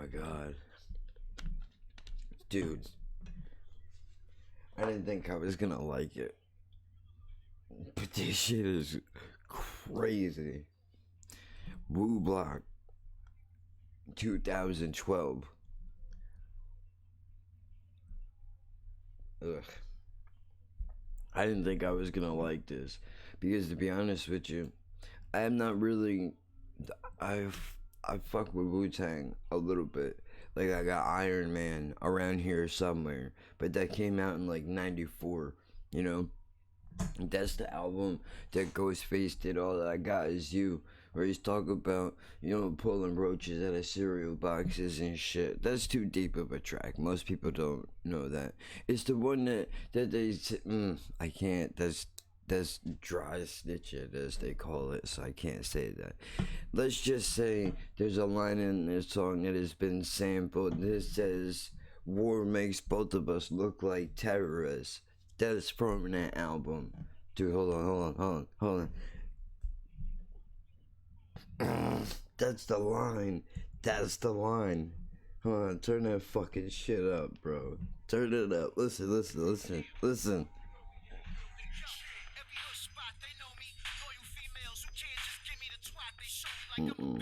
my god. Dude. I didn't think I was gonna like it. But this shit is crazy. Woo Block 2012. Ugh. I didn't think I was gonna like this. Because to be honest with you, I am not really. I fuck with Wu-Tang a little bit. Like I got Iron Man around here somewhere, but that came out in like '94. You know, that's the album that Ghostface did. All that I got is you, where he's talking about pulling roaches out of cereal boxes and shit. That's too deep of a track. Most people don't know that. It's the one that they. I can't. That's dry snitching, as they call it, so I can't say that. Let's just say there's a line in this song that has been sampled. This says, "War makes both of us look like terrorists." That's from that album. Dude, hold on. That's the line. That's the line. Hold on, turn that fucking shit up, bro. Turn it up. Listen. Mm-mm.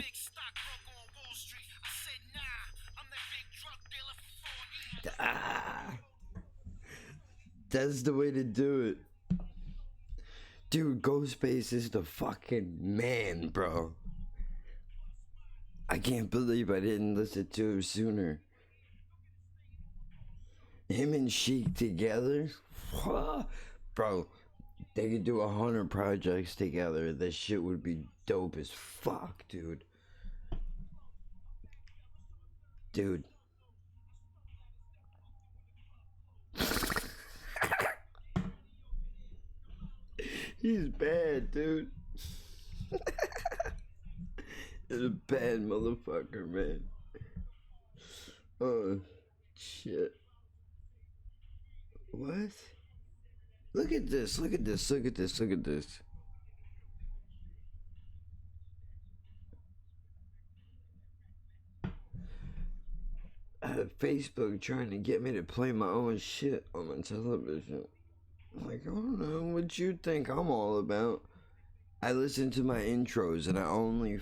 Ah, that's the way to do it. Dude, Ghostface is the fucking man, bro. I can't believe I didn't listen to him sooner. Him and Sheik together? Bro, they could do 100 projects together. That shit would be dope as fuck, dude. Dude. He's bad, dude. He's a bad motherfucker, man. Oh, shit. What? Look at this. Facebook trying to get me to play my own shit on my television. Like, I don't know what you think I'm all about. I listen to my intros and I only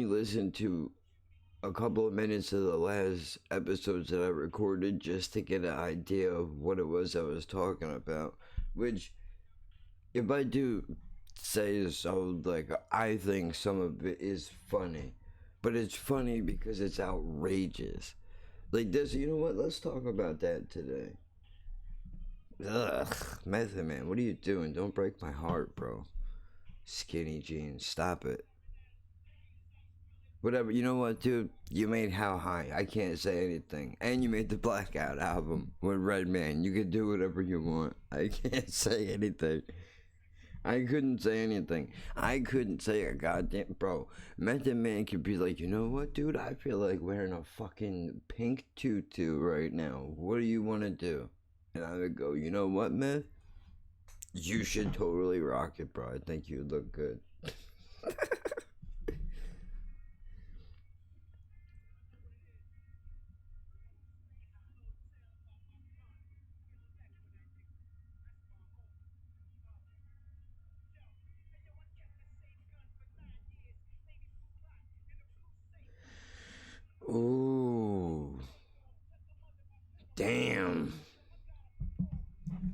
listen to a couple of minutes of the last episodes that I recorded just to get an idea of what it was I was talking about. Which, if I do say so, like, I think some of it is funny. But it's funny because it's outrageous. Like this, you know what? Let's talk about that today. Ugh, Method Man, what are you doing? Don't break my heart, bro. Skinny jeans, stop it. Whatever, you know what, dude? You made How High. I can't say anything. And you made the Blackout album with Redman. You can do whatever you want. I can't say anything. I couldn't say anything. I couldn't say a goddamn. Bro, Method Man could be like, you know what, dude? I feel like wearing a fucking pink tutu right now. What do you want to do? And I would go, you know what, Meth? You should totally rock it, bro. I think you'd look good. Ooh. Damn.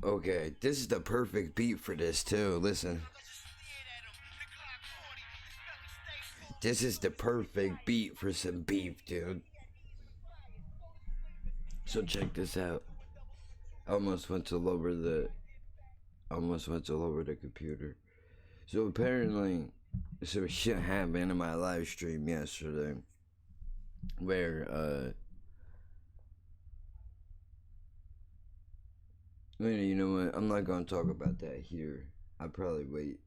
Okay, this is the perfect beat for this, too. Listen. This is the perfect beat for some beef, dude. So check this out. I almost went to lower the computer. So apparently some shit happened in my live stream yesterday where you know what? I'm not gonna talk about that here. I'll probably wait.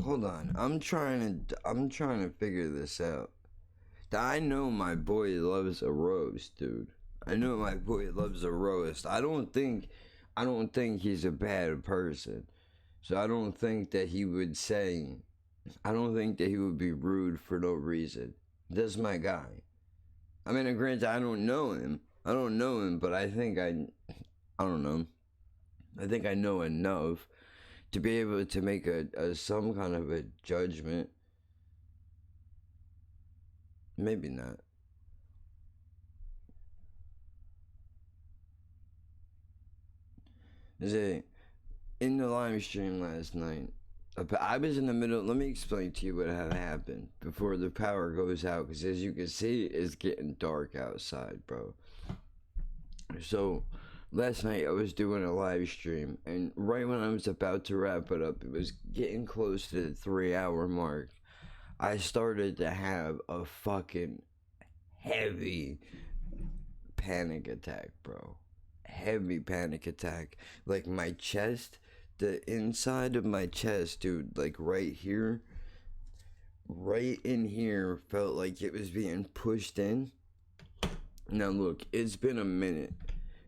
Hold on. I'm trying to figure this out. I know my boy loves a roast, dude. I know my boy loves a roast. I don't think he's a bad person. So I don't think that he would say, I don't think that he would be rude for no reason. That's my guy. I mean, granted, I don't know him. I don't know him, but I don't know. I think I know enough to be able to make a some kind of a judgment. Maybe not. Is it in the live stream last night? I was in the middle. Let me explain to you what had happened before the power goes out. Because as you can see, it's getting dark outside, bro. So last night I was doing a live stream, and right when I was about to wrap it up, it was getting close to the 3 hour mark. I started to have a fucking heavy panic attack, bro. Heavy panic attack. Like my chest, the inside of my chest, dude, like right in here, felt like it was being pushed in. Now, look, it's been a minute.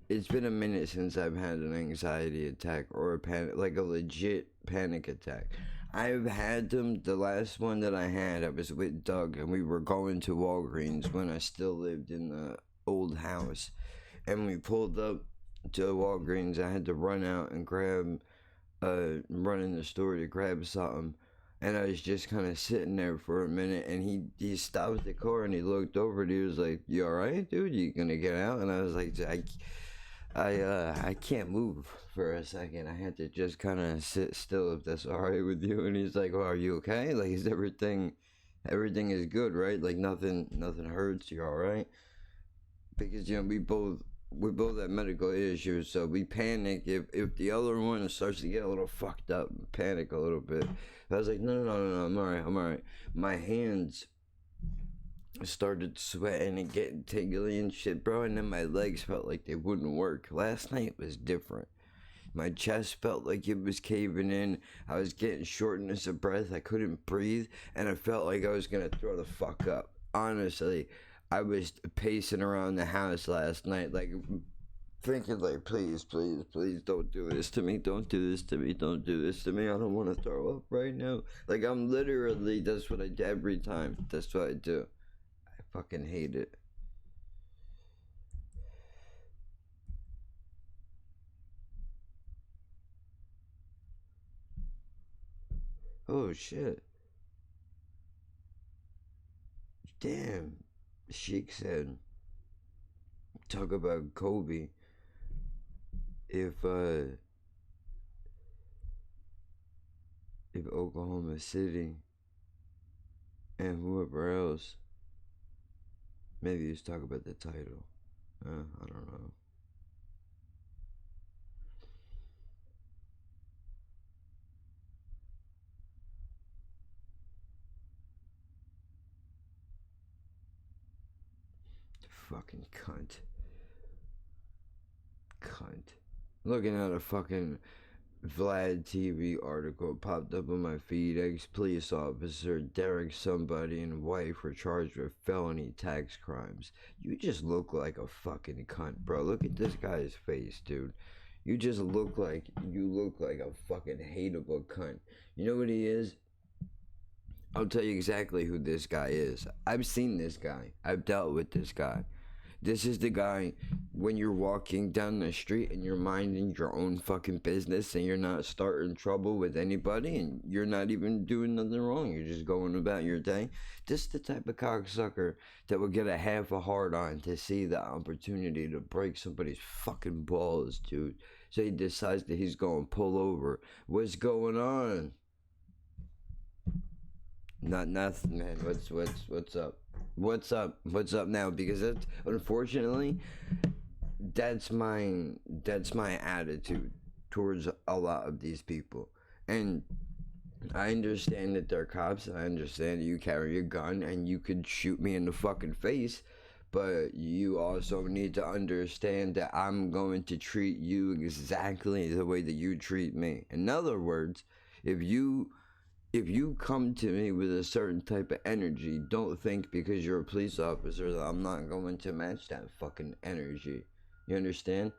It's been a minute since I've had an anxiety attack or a panic, like a legit panic attack. I've had them. The last one that I had, I was with Doug, and we were going to Walgreens when I still lived in the old house. And we pulled up to Walgreens. I had to run out and run in the store to grab something. And I was just kind of sitting there for a minute, and he stopped the car and he looked over and he was like, "You all right, dude? You gonna get out?" And I was like, I can't move for a second. I had to just kind of sit still, if that's all right with you." And he's like, "Well, are you okay? Like, is everything is good, right? Like nothing hurts. You're all right?" Because we both have medical issues, so we panic if the other one starts to get a little fucked up, panic a little bit. I was like, no, I'm all right. My hands started sweating and getting tingly and shit, bro, and then my legs felt like they wouldn't work. Last night was different. My chest felt like it was caving in. I was getting shortness of breath. I couldn't breathe, and I felt like I was gonna throw the fuck up. Honestly, I was pacing around the house last night, like thinking, like, please, don't do this to me. Don't do this to me. Don't do this to me. I don't want to throw up right now. Like, I'm literally, that's what I do every time. That's what I do. I fucking hate it. Oh, shit. Damn. Sheik said, talk about Kobe. If if Oklahoma City and whoever else, maybe he's talk about the title. I don't know. Fucking cunt. Looking at a fucking Vlad TV article popped up on my feed. Ex-police officer Derek somebody and wife were charged with felony tax crimes. You just look like a fucking cunt, bro. Look at this guy's face, dude. You look like a fucking hateable cunt. You know what he is? I'll tell you exactly who this guy is. I've seen this guy. I've dealt with this guy. This is the guy when you're walking down the street and you're minding your own fucking business and you're not starting trouble with anybody and you're not even doing nothing wrong. You're just going about your day. This is the type of cocksucker that will get a half a hard on to see the opportunity to break somebody's fucking balls, dude. So he decides that he's going to pull over. What's going on? Not nothing, man. What's up? What's up now? Because that's, unfortunately, that's my attitude towards a lot of these people. And I understand that they're cops. I understand that you carry a gun and you could shoot me in the fucking face. But you also need to understand that I'm going to treat you exactly the way that you treat me. In other words, if you if you come to me with a certain type of energy, don't think because you're a police officer that I'm not going to match that fucking energy. You understand?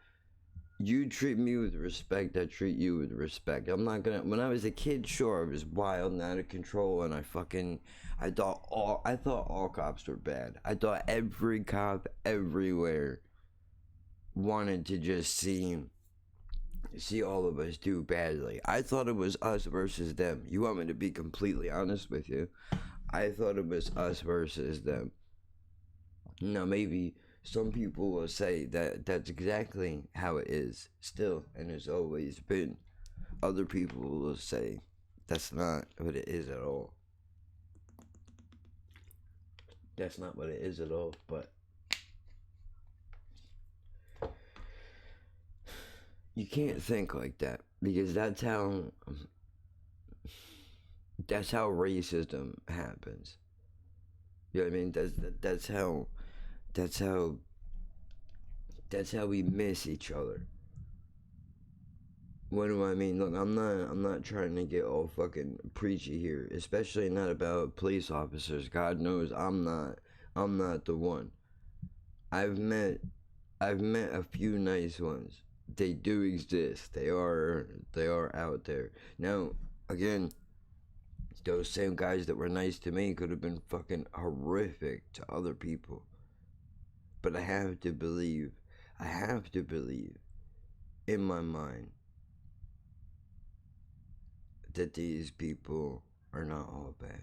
You treat me with respect, I treat you with respect. I'm not gonna. When I was a kid, sure, I was wild and out of control, and I thought all cops were bad. I thought every cop everywhere wanted to just see all of us do badly. I thought it was us versus them. You want me to be completely honest with you? I thought it was us versus them. Now, maybe some people will say that that's exactly how it is still and has always been. Other people will say that's not what it is at all. That's not what it is at all, but you can't think like that because that's how racism happens. You know what I mean? That's how that's how we miss each other. What do I mean? Look, I'm not trying to get all fucking preachy here, especially not about police officers. God knows I'm not the one. I've met I've met a few nice ones. They do exist. They are out there. Now, again, those same guys that were nice to me could have been fucking horrific to other people. But I have to believe in my mind that these people are not all bad.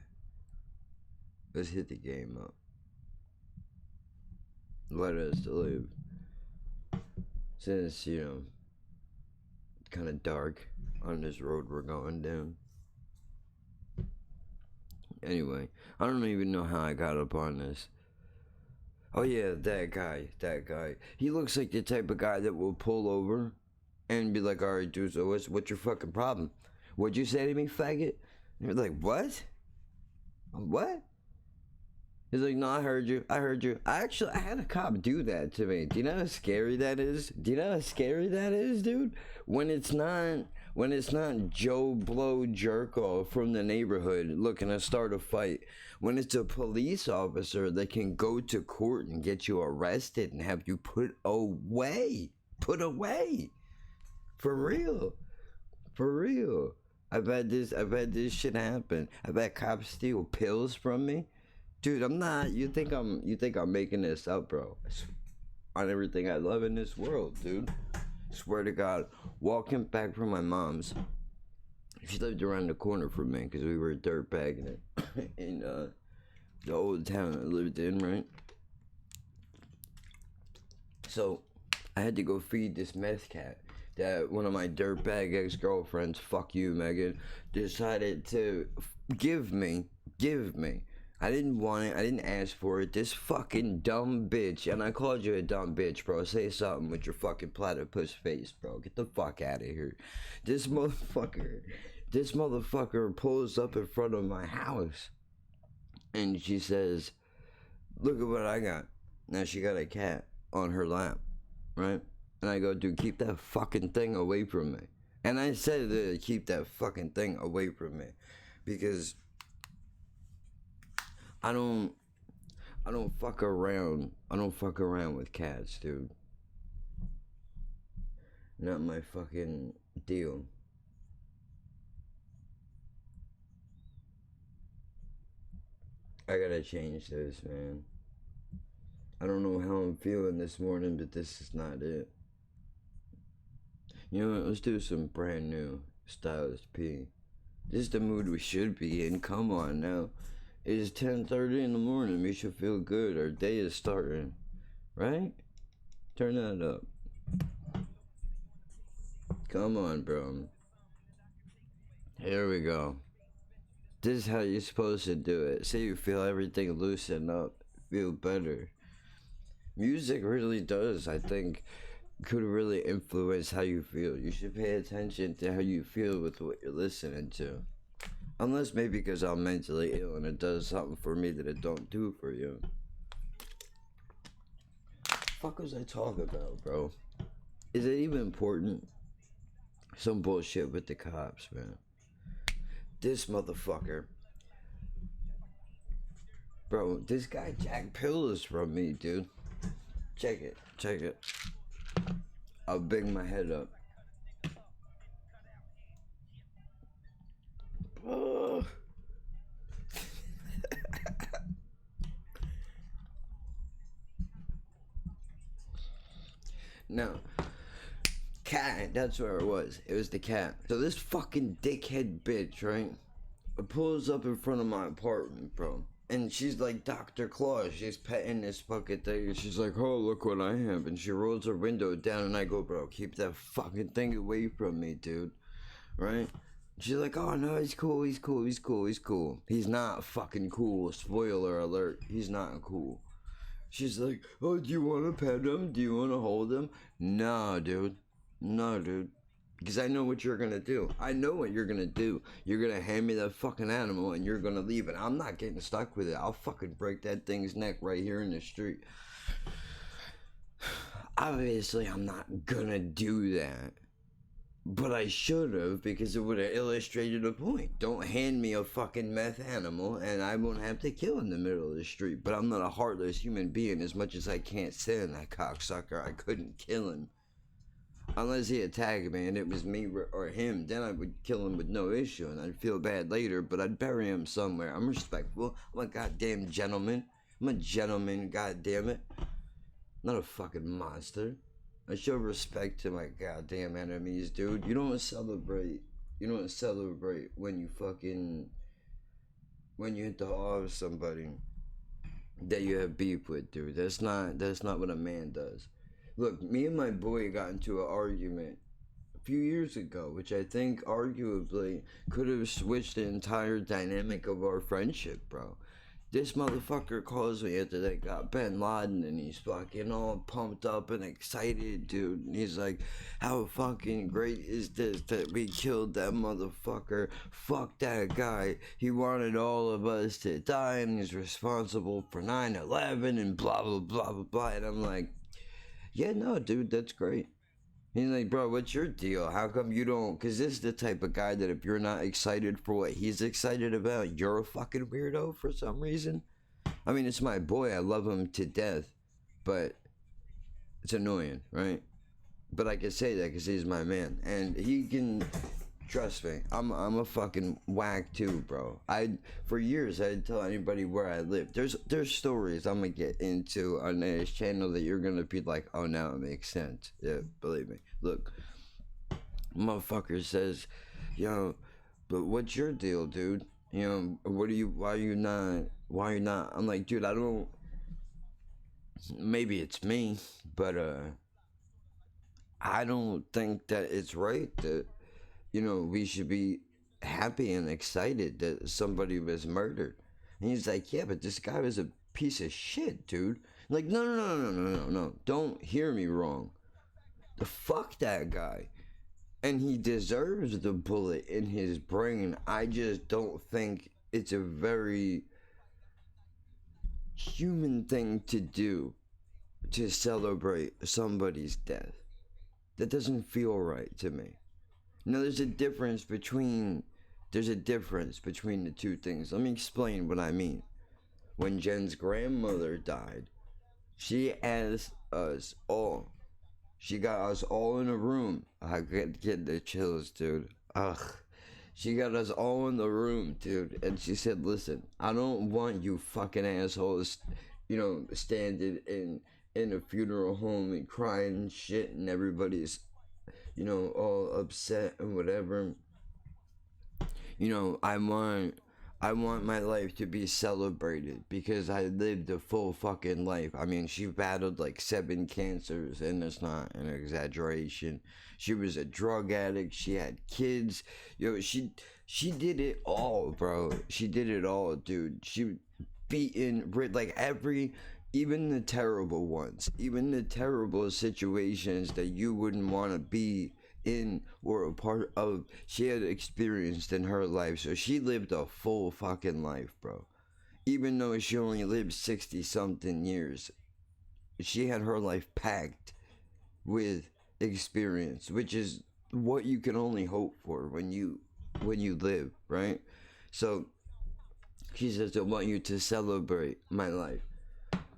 Let's hit the game up. Let us live. Since, kind of dark on this road we're going down. Anyway, I don't even know how I got up on this. Oh yeah, that guy. He looks like the type of guy that will pull over and be like, alright dude, so what's your fucking problem? What'd you say to me, faggot? And you're like, what? What? He's like, no, I heard you. I had a cop do that to me. Do you know how scary that is? Dude? When it's not Joe Blow Jerko from the neighborhood looking to start a fight. When it's a police officer that can go to court and get you arrested and have you put away. For real. I've had this shit happen. I've had cops steal pills from me. Dude, I'm not. You think I'm making this up, bro? On everything I love in this world, dude. Swear to God, walking back from my mom's. She lived around the corner from me because we were dirtbagging it in the old town I lived in, right? So I had to go feed this meth cat that one of my dirtbag ex-girlfriends, fuck you, Megan, decided to give me. I didn't want it. I didn't ask for it. This fucking dumb bitch. And I called you a dumb bitch, bro. Say something with your fucking platypus face, bro. Get the fuck out of here. This motherfucker pulls up in front of my house. And she says, look at what I got. Now she got a cat on her lap, right? And I go, dude, keep that fucking thing away from me. And I said to keep that fucking thing away from me. Because I don't fuck around. I don't fuck around with cats, dude. Not my fucking deal. I gotta change this, man. I don't know how I'm feeling this morning, but this is not it. You know what? Let's do some brand new Stylist P. This is the mood we should be in. Come on now. It is 10:30 in the morning. We should feel good. Our day is starting. Right? Turn that up. Come on, bro. Here we go. This is how you're supposed to do it. So you feel everything loosen up. Feel better. Music really does, I think, could really influence how you feel. You should pay attention to how you feel with what you're listening to. Unless maybe because I'm mentally ill and it does something for me that it don't do for you. Fuck was I talking about, bro? Is it even important? Some bullshit with the cops, man. This motherfucker. Bro, this guy Jack pills from me, dude. Check it. Check it. I'll bang my head up. Oh. No. Cat, that's where it was. It was the cat. So this fucking dickhead bitch, right? Pulls up in front of my apartment, bro. And she's like Dr. Claus. She's petting this fucking thing. And she's like, oh, look what I have. And she rolls her window down. And I go, bro, keep that fucking thing away from me, dude. Right? She's like, oh, no, he's cool. He's cool. He's cool. He's cool. He's not fucking cool. Spoiler alert. He's not cool. She's like, oh, do you want to pet him? Do you want to hold him? No, dude. No, dude. Because I know what you're gonna do. I know what you're gonna do. You're gonna hand me that fucking animal and you're gonna leave it. I'm not getting stuck with it. I'll fucking break that thing's neck right here in the street. Obviously, I'm not gonna do that. But I should have, because it would have illustrated a point. Don't hand me a fucking meth animal and I won't have to kill in the middle of the street. But I'm not a heartless human being. As much as I can't stand that cocksucker, I couldn't kill him. Unless he attacked me and it was me or him, then I would kill him with no issue and I'd feel bad later, but I'd bury him somewhere. I'm respectful. I'm a goddamn gentleman. I'm a gentleman, goddammit. Not a fucking monster. I show respect to my goddamn enemies, dude. You don't celebrate. You don't celebrate when you hit the wall of somebody that you have beef with, dude. That's not what a man does. Look, me and my boy got into an argument a few years ago, which I think arguably could have switched the entire dynamic of our friendship, bro. This motherfucker calls me after they got Bin Laden and he's fucking all pumped up and excited, dude. And he's like, how fucking great is this that we killed that motherfucker? Fuck that guy. He wanted all of us to die and he's responsible for 9/11 and blah, blah, blah, blah, blah. And I'm like, yeah, no, dude, that's great. He's like, bro, what's your deal? How come you don't? Because this is the type of guy that if you're not excited for what he's excited about, you're a fucking weirdo for some reason. I mean, it's my boy. I love him to death. But it's annoying, right? But I can say that because he's my man. And he can... Trust me, I'm a fucking whack too, bro. For years I didn't tell anybody where I live. There's stories I'm gonna get into on this channel that you're gonna be like, oh, now it makes sense. Yeah, believe me. Look, motherfucker says, yo, but what's your deal, dude? You know, why are you not? I'm like, dude, I don't. Maybe it's me, but I don't think that it's right that, you know, we should be happy and excited that somebody was murdered. And he's like, yeah, but this guy was a piece of shit, dude. I'm like, no, no, no, no, no, no, no. Don't hear me wrong. The fuck that guy. And he deserves the bullet in his brain. I just don't think it's a very human thing to do to celebrate somebody's death. That doesn't feel right to me. No, there's a difference between the two things. Let me explain what I mean. When Jen's grandmother died, she asked us all. She got us all in a room. I get the chills, dude. Ugh. She got us all in the room, dude. And she said, listen, I don't want you fucking assholes, you know, standing in a funeral home and crying and shit and everybody's, you know, all upset and whatever. You know, I want my life to be celebrated because I lived a full fucking life. I mean, she battled like 7 cancers, and that's not an exaggeration. She was a drug addict. She had kids. Yo, she did it all, bro. She did it all, dude. She beaten like even the terrible ones, even the terrible situations that you wouldn't want to be in or a part of, she had experienced in her life. So she lived a full fucking life, bro. Even though she only lived 60 something years, she had her life packed with experience, which is what you can only hope for when you when you live, right? So she says, I want you to celebrate my life.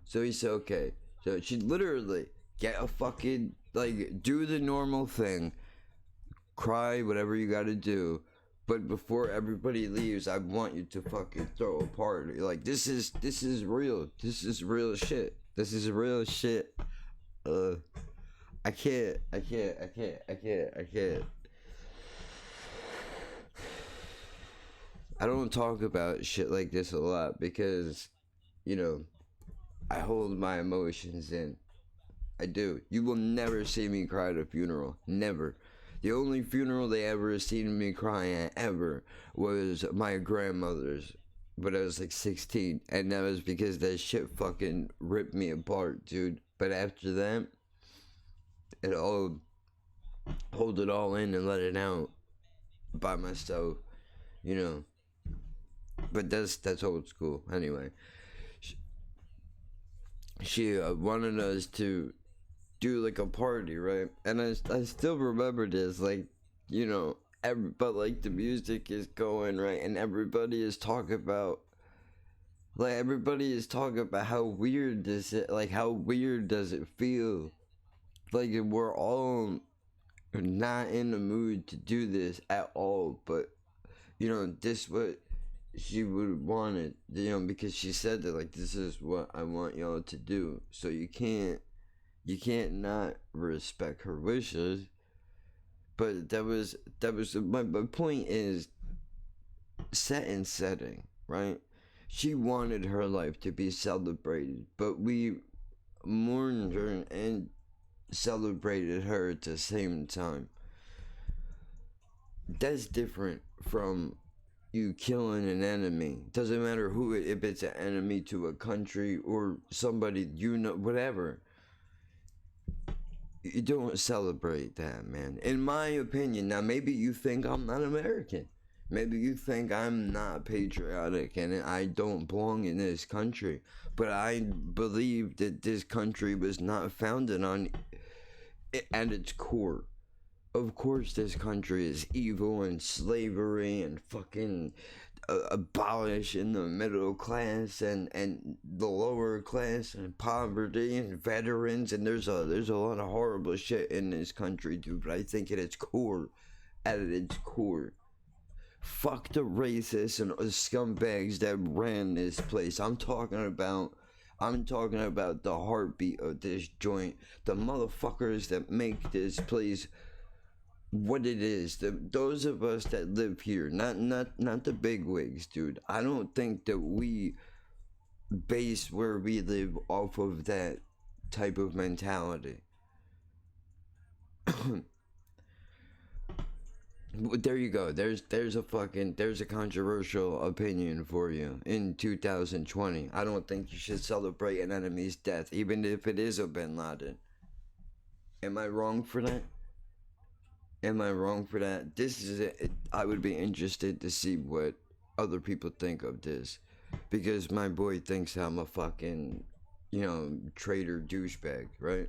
So he said, okay. So she literally get a fucking, like, do the normal thing, cry, whatever you gotta do. But before everybody leaves, I want you to fucking throw a party. Like, this is real. This is real shit. This is real shit. Uh, I can't. I don't talk about shit like this a lot because, you know, I hold my emotions in. I do. You will never see me cry at a funeral. Never. The only funeral they ever seen me cry at ever was my grandmother's. But I was like 16. And that was because that shit fucking ripped me apart, dude. But after that, it all, hold it all in and let it out by myself, you know. But that's old school. Anyway, she wanted us to do like a party, right? And I still remember this, like, you know, but like the music is going, right? And everybody is talking about how weird this is, like, how weird does it feel? Like, we're all not in the mood to do this at all, but, you know, this what she would want it, you know, because she said that, like, this is what I want y'all to do. So you can't not respect her wishes. But that was my point is set and setting, right? She wanted her life to be celebrated, but we mourned her and celebrated her at the same time. That's different from you killing an enemy. Doesn't matter who if it's an enemy to a country or somebody, you know, whatever. You don't celebrate that, man. In my opinion, now maybe you think I'm not American. Maybe you think I'm not patriotic and I don't belong in this country. But I believe that this country was not founded on at its core. Of course, this country is evil and slavery and fucking abolishing the middle class and the lower class and poverty and veterans, and there's a lot of horrible shit in this country, dude. But I think at its core, fuck the racists and scumbags that ran this place. I'm talking about the heartbeat of this joint, the motherfuckers that make this place what it is. Those of us that live here, not the big wigs, dude. I don't think that we base where we live off of that type of mentality. There you go. There's a controversial opinion for you in 2020. I don't think you should celebrate an enemy's death, even if it is a Bin Laden. Am I wrong for that? Am I wrong for that? This is it. I would be interested to see what other people think of this, because my boy thinks I'm a fucking, traitor douchebag, right?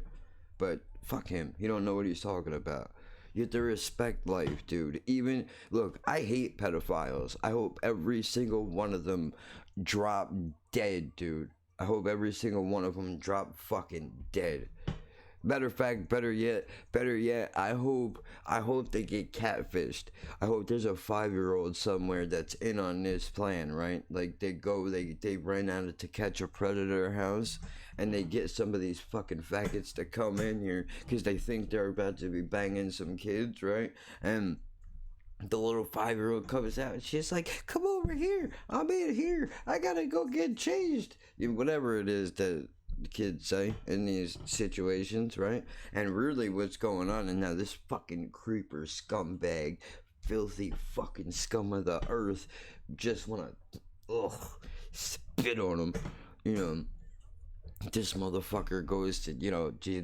But fuck him. He don't know what he's talking about. You have to respect life, dude. Even look, I hate pedophiles. I hope every single one of them drop dead, dude. I hope every single one of them drop fucking dead. Matter of fact, better yet, I hope they get catfished. I hope there's a 5-year-old somewhere that's in on this plan, right? Like they rent out of To Catch a Predator house, and they get some of these fucking faggots to come in here because they think they're about to be banging some kids, right? And the little 5-year-old comes out and she's like, come over here, I'm in here, I gotta go get changed. Whatever it is that the kids say in these situations, right? And really what's going on, and now this fucking creeper scumbag, filthy fucking scum of the earth, just wanna spit on him, you know. This motherfucker goes to,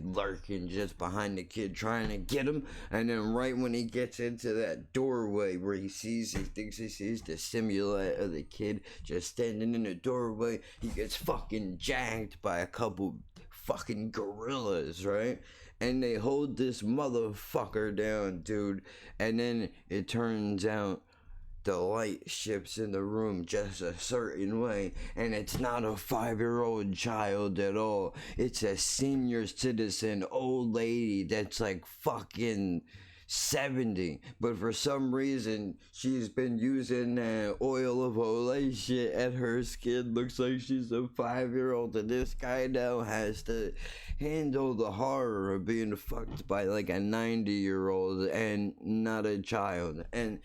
lurking just behind the kid trying to get him. And then right when he gets into that doorway where he thinks he sees the silhouette of the kid just standing in the doorway, he gets fucking jacked by a couple fucking gorillas, right? And they hold this motherfucker down, dude. And then it turns out the light shifts in the room just a certain way, and it's not a 5-year-old child at all. It's a senior citizen old lady that's like fucking 70, but for some reason she's been using oil of Olay shit and her skin looks like she's a 5-year-old, and this guy now has to handle the horror of being fucked by like a 90-year-old and not a child, and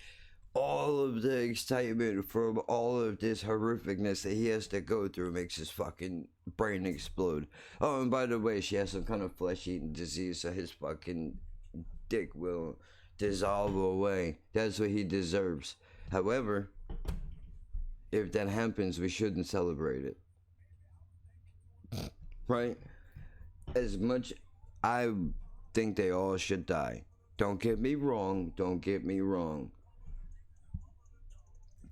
all of the excitement from all of this horrificness that he has to go through makes his fucking brain explode. Oh, and by the way, she has some kind of flesh-eating disease, so his fucking dick will dissolve away. That's what he deserves. However, if that happens, we shouldn't celebrate it. Right? As much I think they all should die. Don't get me wrong. Don't get me wrong.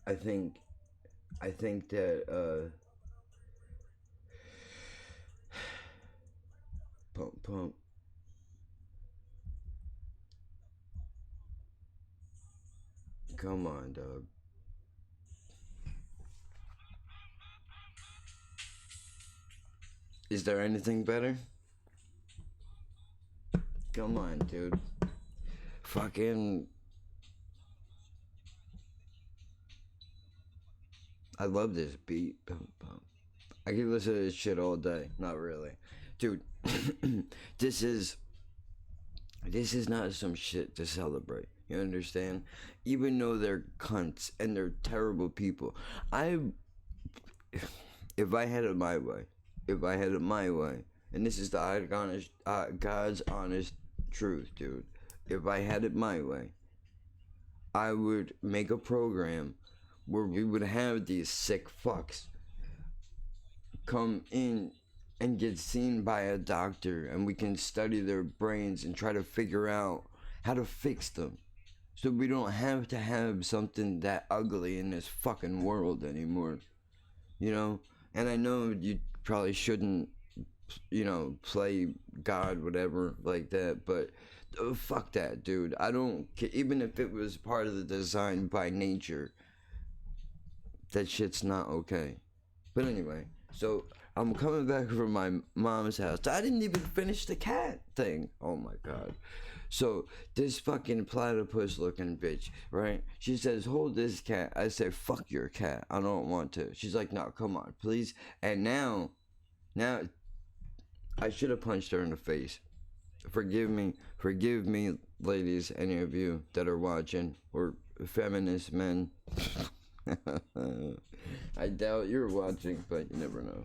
I think that pump pump. Come on, dog. Is there anything better? Come on, dude. Fucking I love this beat. Pump pump. I can listen to this shit all day. Not really. Dude, this is not some shit to celebrate. You understand? Even though they're cunts and they're terrible people. I if I had it my way, and this is the God's honest truth, dude. If I had it my way, I would make a program where we would have these sick fucks come in and get seen by a doctor, and we can study their brains and try to figure out how to fix them, so we don't have to have something that ugly in this fucking world anymore. You know? And I know you probably shouldn't, play God, whatever, like that, but fuck that, dude. I don't care. Even if it was part of the design by nature, that shit's not okay. But anyway, so I'm coming back from my mom's house. I didn't even finish the cat thing. Oh my god. So this fucking platypus looking bitch, right? She says, hold this cat. I say, fuck your cat. I don't want to. She's like, no, come on, please. And now, I should have punched her in the face. Forgive me, ladies, any of you that are watching, or feminist men. I doubt you're watching, but you never know.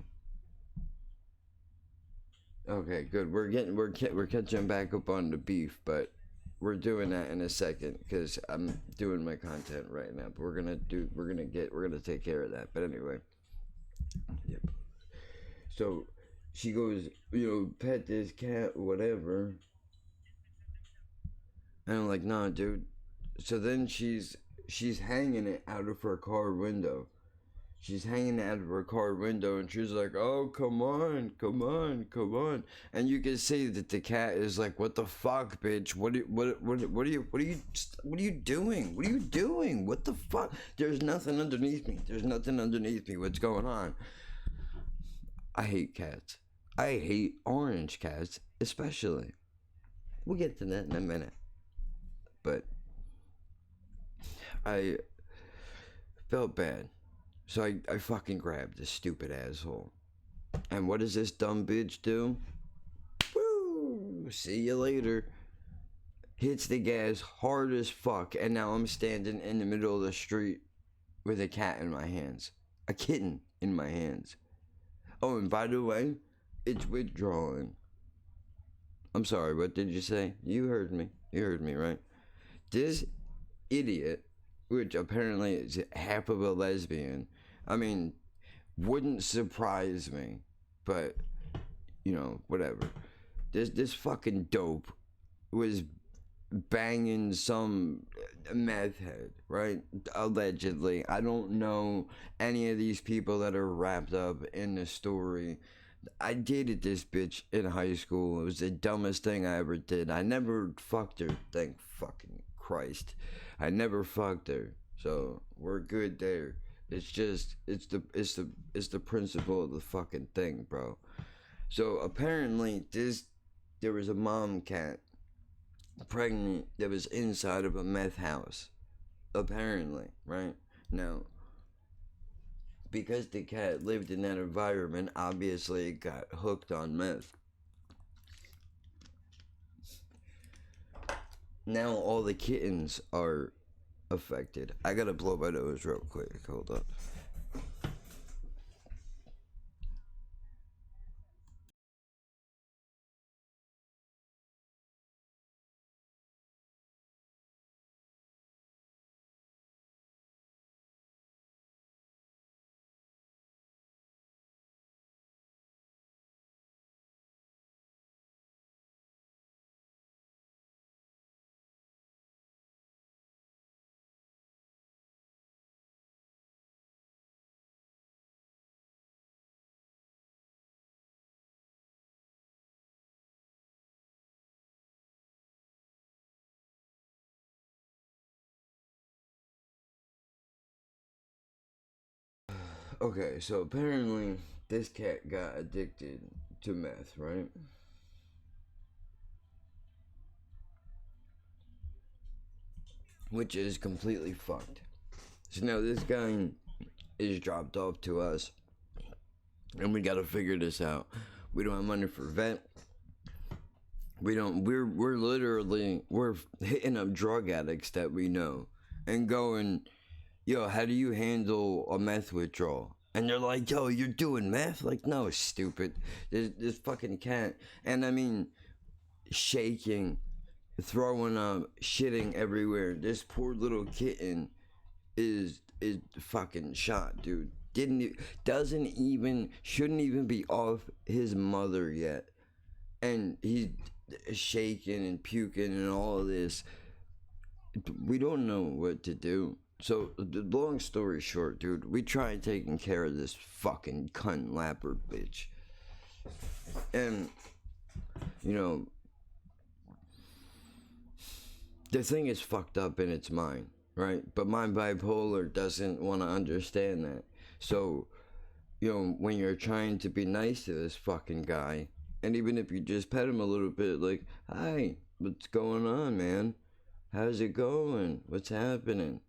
Okay, good. We're catching back up on the beef, but we're doing that in a second because I'm doing my content right now. But we're gonna take care of that. But anyway, yep. So she goes, pet this cat, whatever. And I'm like, nah, dude. So then she's hanging it out of her car window. She's hanging out of her car window, and she's like, "Oh, come on, come on, come on!" And you can see that the cat is like, "What the fuck, bitch? What are you doing? What are you doing? What the fuck? There's nothing underneath me. There's nothing underneath me. What's going on?" I hate cats. I hate orange cats, especially. We'll get to that in a minute. But I felt bad. So I fucking grabbed this stupid asshole. And what does this dumb bitch do? Woo! See you later. Hits the gas hard as fuck, and now I'm standing in the middle of the street with a cat in my hands. A kitten in my hands. Oh, and by the way, it's withdrawing. I'm sorry, what did you say? You heard me. You heard me, right? This idiot, which apparently is half of a lesbian, I mean, wouldn't surprise me, but, whatever. This fucking dope was banging some meth head, right? Allegedly. I don't know any of these people that are wrapped up in the story. I dated this bitch in high school. It was the dumbest thing I ever did. I never fucked her, thank fucking Christ. I never fucked her. So we're good there. It's just it's the principle of the fucking thing, bro. So apparently there was a mom cat pregnant that was inside of a meth house. Apparently, right? Now, because the cat lived in that environment, obviously it got hooked on meth. Now all the kittens are affected. I gotta blow my nose real quick. Hold up. Okay, so apparently this cat got addicted to meth, right? Which is completely fucked. So now this guy is dropped off to us, and we gotta figure this out. We don't have money for vet. We don't. We're literally we're hitting up drug addicts that we know, and going, yo, how do you handle a meth withdrawal? And they're like, yo, you're doing meth? Like, no, stupid. This fucking cat, and I mean, shaking, throwing up, shitting everywhere. This poor little kitten is fucking shot, dude. Doesn't even shouldn't even be off his mother yet, and he's shaking and puking and all of this. We don't know what to do. So the long story short, dude, we tried taking care of this fucking cunt lapper bitch, and you know the thing is fucked up in its mind, right? But my bipolar doesn't want to understand that. So, when you're trying to be nice to this fucking guy, and even if you just pet him a little bit, like, hi, what's going on, man? How's it going? What's happening?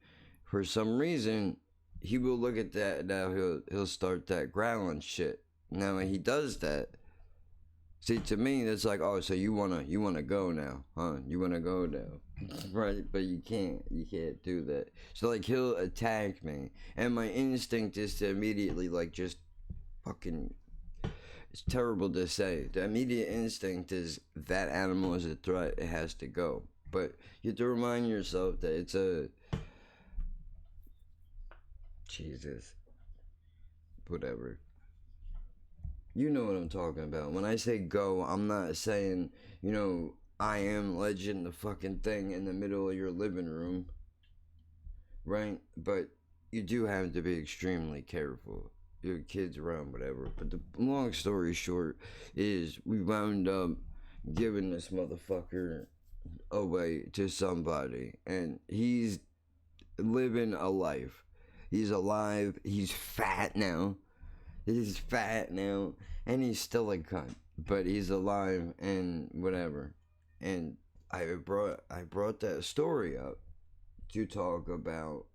For some reason, he will look at that. Now he'll start that growling shit. Now when he does that, see, to me, that's like, oh, so you wanna go now, huh? You wanna go now, right? But you can't do that. So like, he'll attack me, and my instinct is to immediately like just fucking. It's terrible to say. The immediate instinct is that animal is a threat. It has to go. But you have to remind yourself that it's a Jesus, whatever. You know what I'm talking about. When I say go, I'm not saying, I am legend, the fucking thing in the middle of your living room, right? But you do have to be extremely careful. Your kids around, whatever. But the long story short is we wound up giving this motherfucker away to somebody, and he's living a life. He's alive. He's fat now. He's fat now, and he's still a cunt, but he's alive and whatever. And I brought that story up to talk about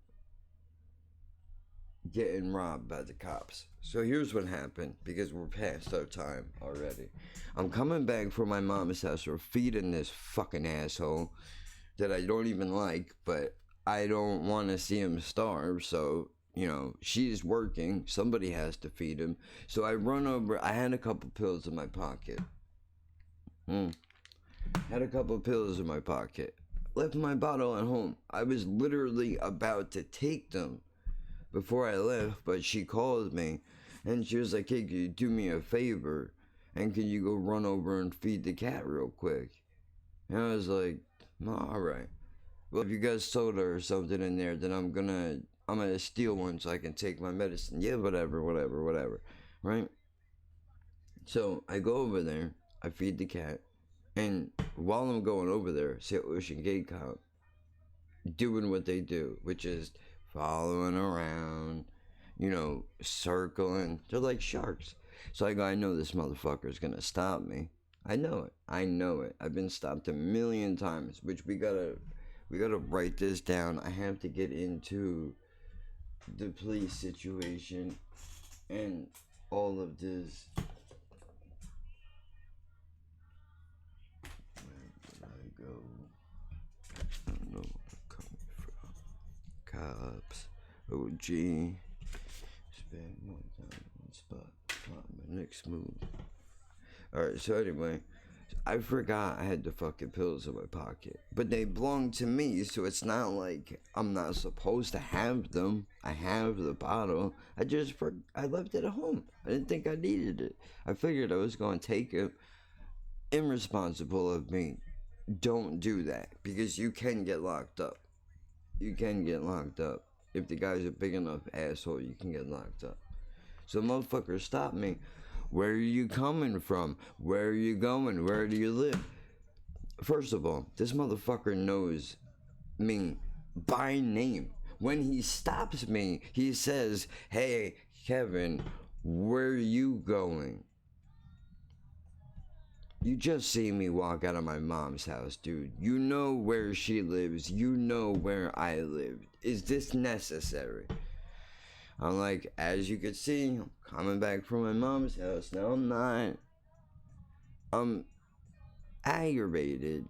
getting robbed by the cops. So here's what happened, because we're past our time already. I'm coming back from my mom's house. We're feeding this fucking asshole that I don't even like, but I don't want to see him starve, so she's working. Somebody has to feed him. So I run over. I had a couple pills in my pocket. Had a couple pills in my pocket. Left my bottle at home. I was literally about to take them before I left, but she called me, and she was like, hey, can you do me a favor? And can you go run over and feed the cat real quick? And I was like, alright. Well, if you got soda or something in there, then I'm gonna steal one so I can take my medicine. Yeah, whatever, right? So I go over there, I feed the cat, and while I'm going over there, see Ocean Gate Cop doing what they do, which is following around, circling. They're like sharks. So I go, I know this motherfucker's gonna stop me. I know it. I know it. I've been stopped a million times, which we gotta write this down. I have to get into the police situation and all of this. Where did I go? I don't know where I'm coming from. Cops. OG. Spend more time on spot. My next move. Alright, so anyway, I forgot I had the fucking pills in my pocket. But they belong to me, so it's not like I'm not supposed to have them. I have the bottle. I left it at home. I didn't think I needed it. I figured I was going to take it. Irresponsible of me. Don't do that, because you can get locked up. You can get locked up. If the guy's a big enough asshole, you can get locked up. So motherfucker stopped me. Where are you coming from? Where are you going? Where do you live? First of all, this motherfucker knows me by name. When he stops me, he says, "Hey, Kevin, where are you going?" You just see me walk out of my mom's house, dude. You know where she lives. You know where I live. Is this necessary? I'm like, as you can see, I'm coming back from my mom's house. No, I'm not. I'm aggravated,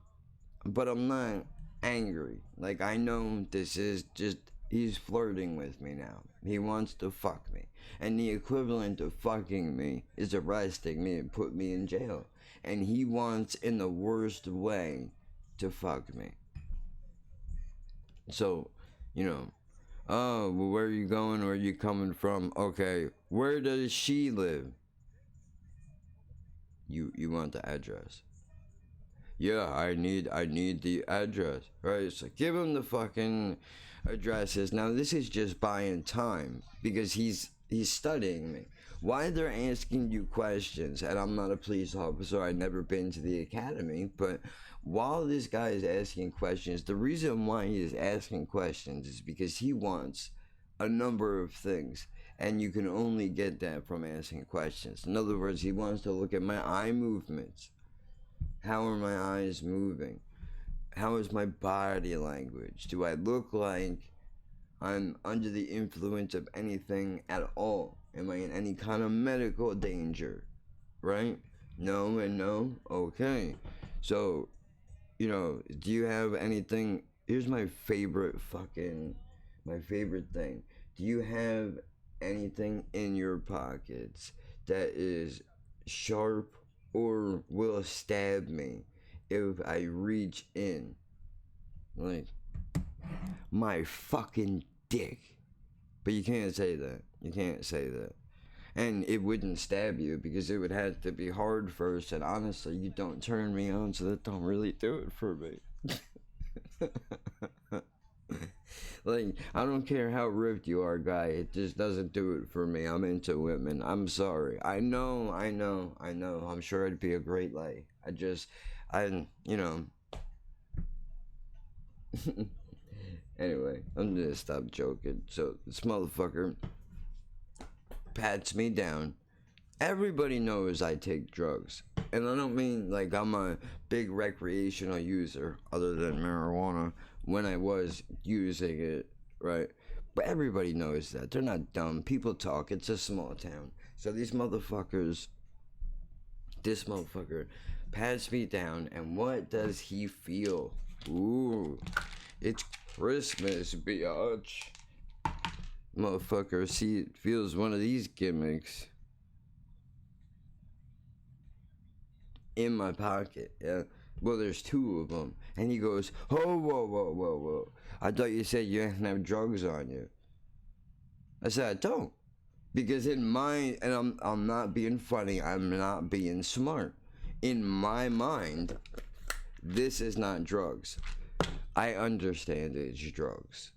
but I'm not angry. Like, I know this is just, he's flirting with me now. He wants to fuck me. And the equivalent of fucking me is arresting me and put me in jail. And he wants, in the worst way, to fuck me. So, oh, well, where are you going? Where are you coming from? Okay, where does she live? You want the address? Yeah, I need the address. Right, so give him the fucking addresses. Now this is just buying time, because he's studying me. Why they're asking you questions, and I'm not a police officer, I've never been to the academy, but while this guy is asking questions, the reason why he is asking questions is because he wants a number of things, and you can only get that from asking questions. In other words, he wants to look at my eye movements. How are my eyes moving? How is my body language? Do I look like I'm under the influence of anything at all? Am I in any kind of medical danger? Right? No and no? Okay. So, do you have anything? Here's my favorite thing. Do you have anything in your pockets that is sharp or will stab me if I reach in? Like, my fucking dick. But you can't say that. You can't say that. And it wouldn't stab you, because it would have to be hard first, and honestly, you don't turn me on, so that don't really do it for me. Like, I don't care how ripped you are, guy, it just doesn't do it for me. I'm into women. I'm sorry. I know. I'm sure it'd be a great lay. Anyway, I'm gonna stop joking. So, this motherfucker pats me down. Everybody knows I take drugs. And I don't mean like I'm a big recreational user, other than marijuana, when I was using it, right? But everybody knows that. They're not dumb. People talk. It's a small town. So this motherfucker pats me down, and what does he feel? Ooh, it's Christmas, biatch. Motherfucker feels one of these gimmicks in my pocket, yeah. Well, there's two of them, and he goes, "Oh, whoa! I thought you said you didn't have drugs on you." I said, "I don't," because I'm not being funny. I'm not being smart. In my mind, this is not drugs. I understand it's drugs.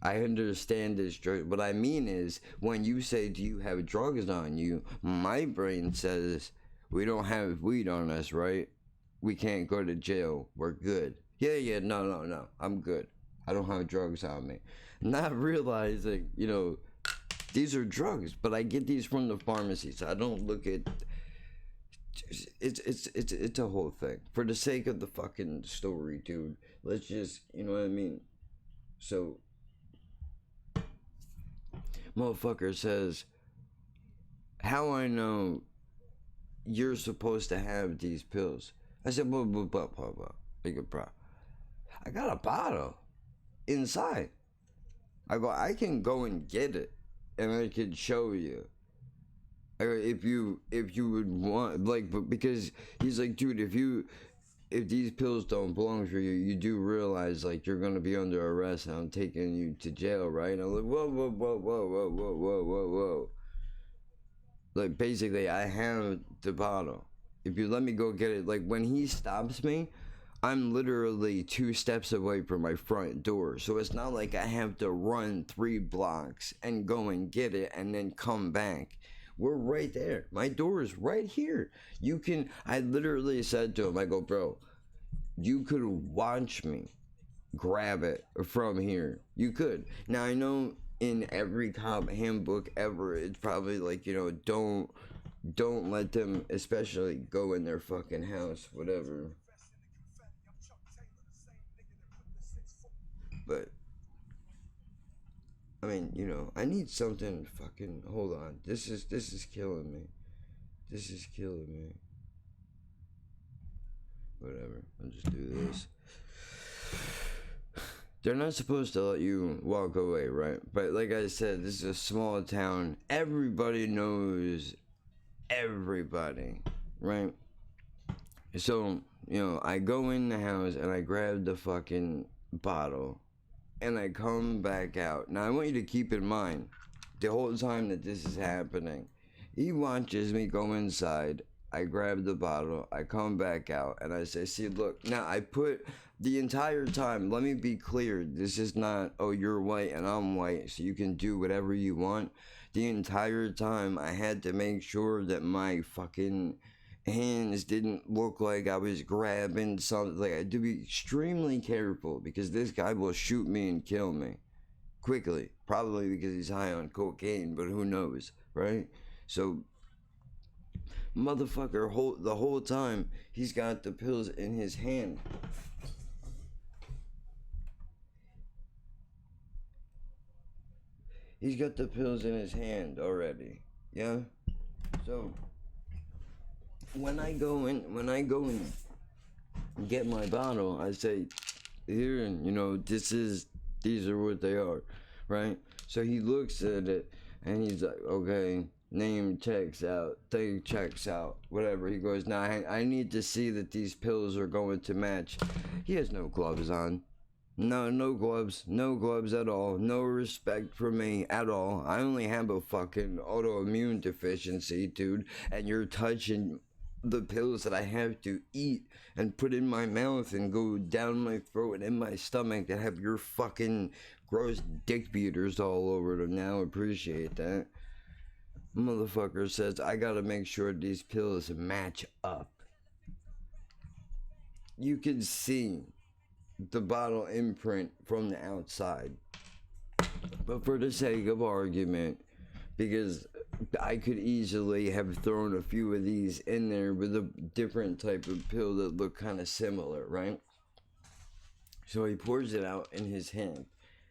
What I mean is, when you say, "Do you have drugs on you?" my brain says, "We don't have weed on us, right? We can't go to jail. We're good." Yeah, no. I'm good. I don't have drugs on me. Not realizing, you know, these are drugs, but I get these from the pharmacy, so I don't look at. It's a whole thing. For the sake of the fucking story, dude. Let's just, you know what I mean. So, motherfucker says, "How I know you're supposed to have these pills?" I said, "Blah blah blah blah blah." Big bro, I got a bottle inside. I go, I can go and get it, and I can show you. If you would want, like, but because he's like, dude, if these pills don't belong for you, you do realize like you're gonna be under arrest and I'm taking you to jail, right? And I'm like, whoa, whoa, whoa, whoa, whoa, whoa, whoa, whoa, whoa. Like basically, I have the bottle. If you let me go get it, like when he stops me, I'm literally 2 steps away from my front door. So it's not like I have to run 3 blocks and go and get it and then come back. We're right there. My door is right here. You can, I literally said to him, I go, bro, you could watch me grab it from here. You could. Now I know in every cop handbook ever, it's probably like, you know, don't let them especially go in their fucking house, whatever. But I mean, you know, I need something fucking. Hold on. This is killing me. This is killing me. Whatever. I'll just do this. They're not supposed to let you walk away, right? But like I said, this is a small town. Everybody knows everybody, right? So, you know, I go in the house and I grab the fucking bottle and I come back out. Now, I want you to keep in mind the whole time that this is happening, he watches me go inside. I grab the bottle, I come back out, and I say, see, look, now I put the entire time, let me be clear, this is not, oh, you're white and I'm white, so you can do whatever you want. The entire time, I had to make sure that my fucking hands didn't look like I was grabbing something. Like, I had to be extremely careful because this guy will shoot me and kill me quickly. Probably because he's high on cocaine, but who knows, right? So, motherfucker, the whole time, he's got the pills in his hand. He's got the pills in his hand already, yeah? So, when I go and get my bottle, I say, here, you know, these are what they are, right? So he looks at it and he's like, okay, name checks out, thing checks out, whatever. He goes, now I need to see that these pills are going to match. He has no gloves on. No gloves at all. No respect for me at all. I only have a fucking autoimmune deficiency, dude, and you're touching the pills that I have to eat and put in my mouth and go down my throat and in my stomach that have your fucking gross dick beaters all over them. Now appreciate that. Motherfucker says I gotta make sure these pills match up. You can see the bottle imprint from the outside, but for the sake of argument, because I could easily have thrown a few of these in there with a different type of pill that look kind of similar, right? So he pours it out in his hand.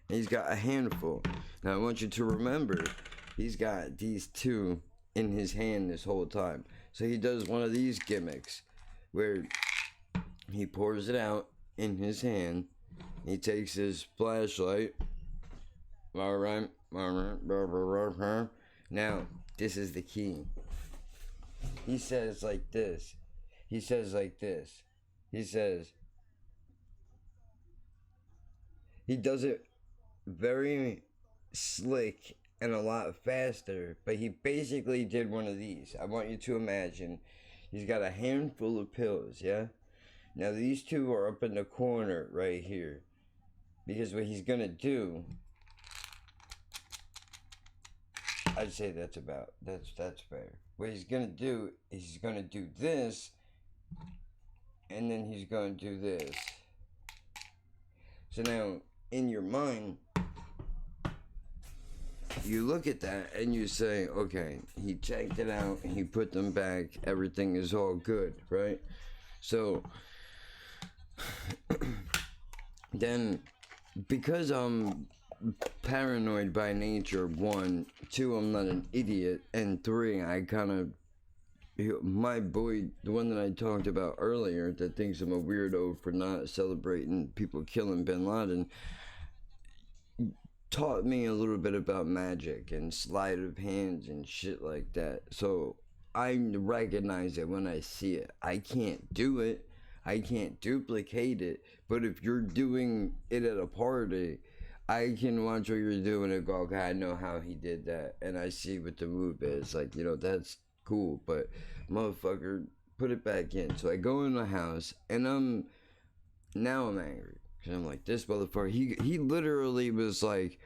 He's got a handful. Now I want you to remember, he's got these 2 in his hand this whole time. So he does one of these gimmicks where he pours it out in his hand. He takes his flashlight. Alright. Now, this is the key. He says like this. He says, he does it very slick and a lot faster, but he basically did one of these. I want you to imagine he's got a handful of pills, yeah? Now these 2 are up in the corner right here. Because what he's gonna do, I'd say that's fair. What he's gonna do is he's gonna do this, and then he's gonna do this. So now, in your mind, you look at that and you say, okay, he checked it out, he put them back, everything is all good, right? So then, because I'm paranoid by nature, one, two, I'm not an idiot, and three, I kind of, my boy, the one that I talked about earlier, that thinks I'm a weirdo for not celebrating people killing Bin Laden, taught me a little bit about magic and sleight of hands and shit like that. So I recognize it when I see it. I can't do it. I can't duplicate it. But if you're doing it at a party, I can watch what you're doing and go, okay, I know how he did that. And I see what the move is. Like, that's cool. But motherfucker, put it back in. So I go in the house and now I'm angry. Cause I'm like, this motherfucker, he literally was like,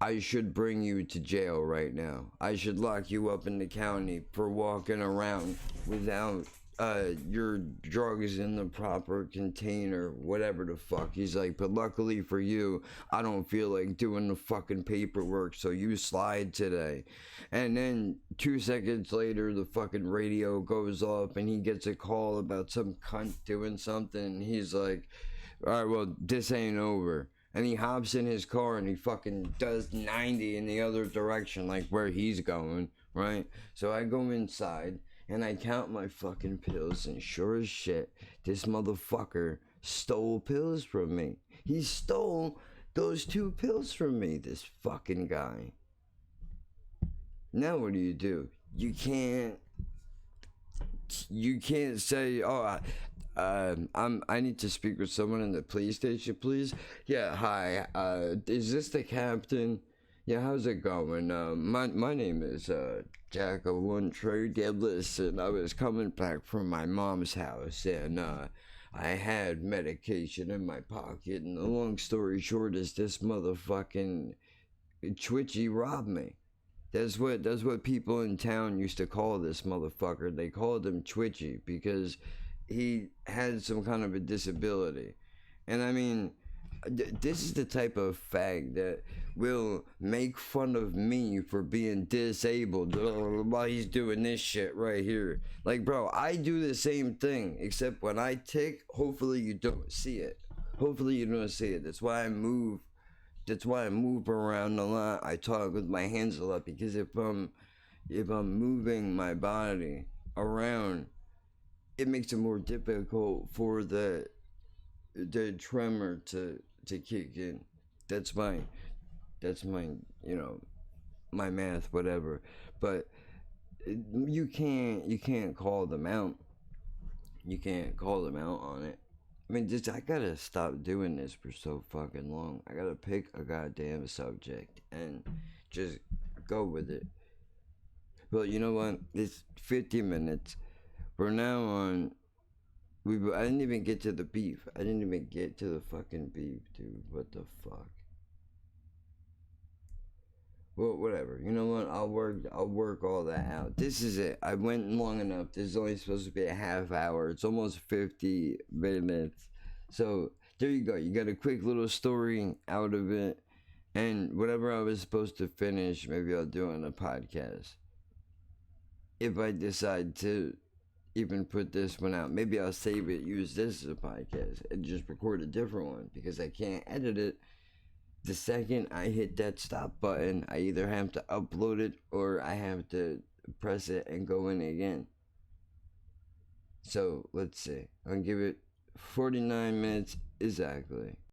I should bring you to jail right now. I should lock you up in the county for walking around without your drugs in the proper container, whatever the fuck. He's like, but luckily for you, I don't feel like doing the fucking paperwork, so you slide today. And then 2 seconds later, the fucking radio goes off and he gets a call about some cunt doing something. And he's like, all right, well, this ain't over. And he hops in his car and he fucking does 90 in the other direction, like where he's going, right? So I go inside and I count my fucking pills, and sure as shit, this motherfucker stole pills from me. He stole those 2 pills from me, this fucking guy. Now what do? You can't say, oh, I need to speak with someone in the police station, please. Yeah, hi. Is this the captain? Yeah, how's it going? My name is Jack of One Trade. Yeah, listen, I was coming back from my mom's house, and I had medication in my pocket. And the long story short is, this motherfucking Twitchy robbed me. That's what people in town used to call this motherfucker. They called him Twitchy because he had some kind of a disability. And I mean, this is the type of fag that will make fun of me for being disabled while he's doing this shit right here. Like, bro, I do the same thing, except when I tick, hopefully you don't see it. Hopefully you don't see it. That's why I move around a lot. I talk with my hands a lot, because if I'm moving my body around, it makes it more difficult for the tremor to kick in. That's my my math, whatever. But you can't call them out. You can't call them out on it. I mean, I gotta stop doing this for so fucking long. I gotta pick a goddamn subject and just go with it. But you know what? It's 50 minutes. From now on, I didn't even get to the beef. I didn't even get to the fucking beef, dude. What the fuck? Well, whatever. You know what? I'll work all that out. This is it. I went long enough. This is only supposed to be a half hour. It's almost 50 minutes. So there you go. You got a quick little story out of it. And whatever I was supposed to finish, maybe I'll do it on a podcast. If I decide to even put this one out, maybe I'll save it, use this as a podcast, and just record a different one, because I can't edit it. The second I hit that stop button, I either have to upload it or I have to press it and go in again. So let's see. I'll give it 49 minutes exactly.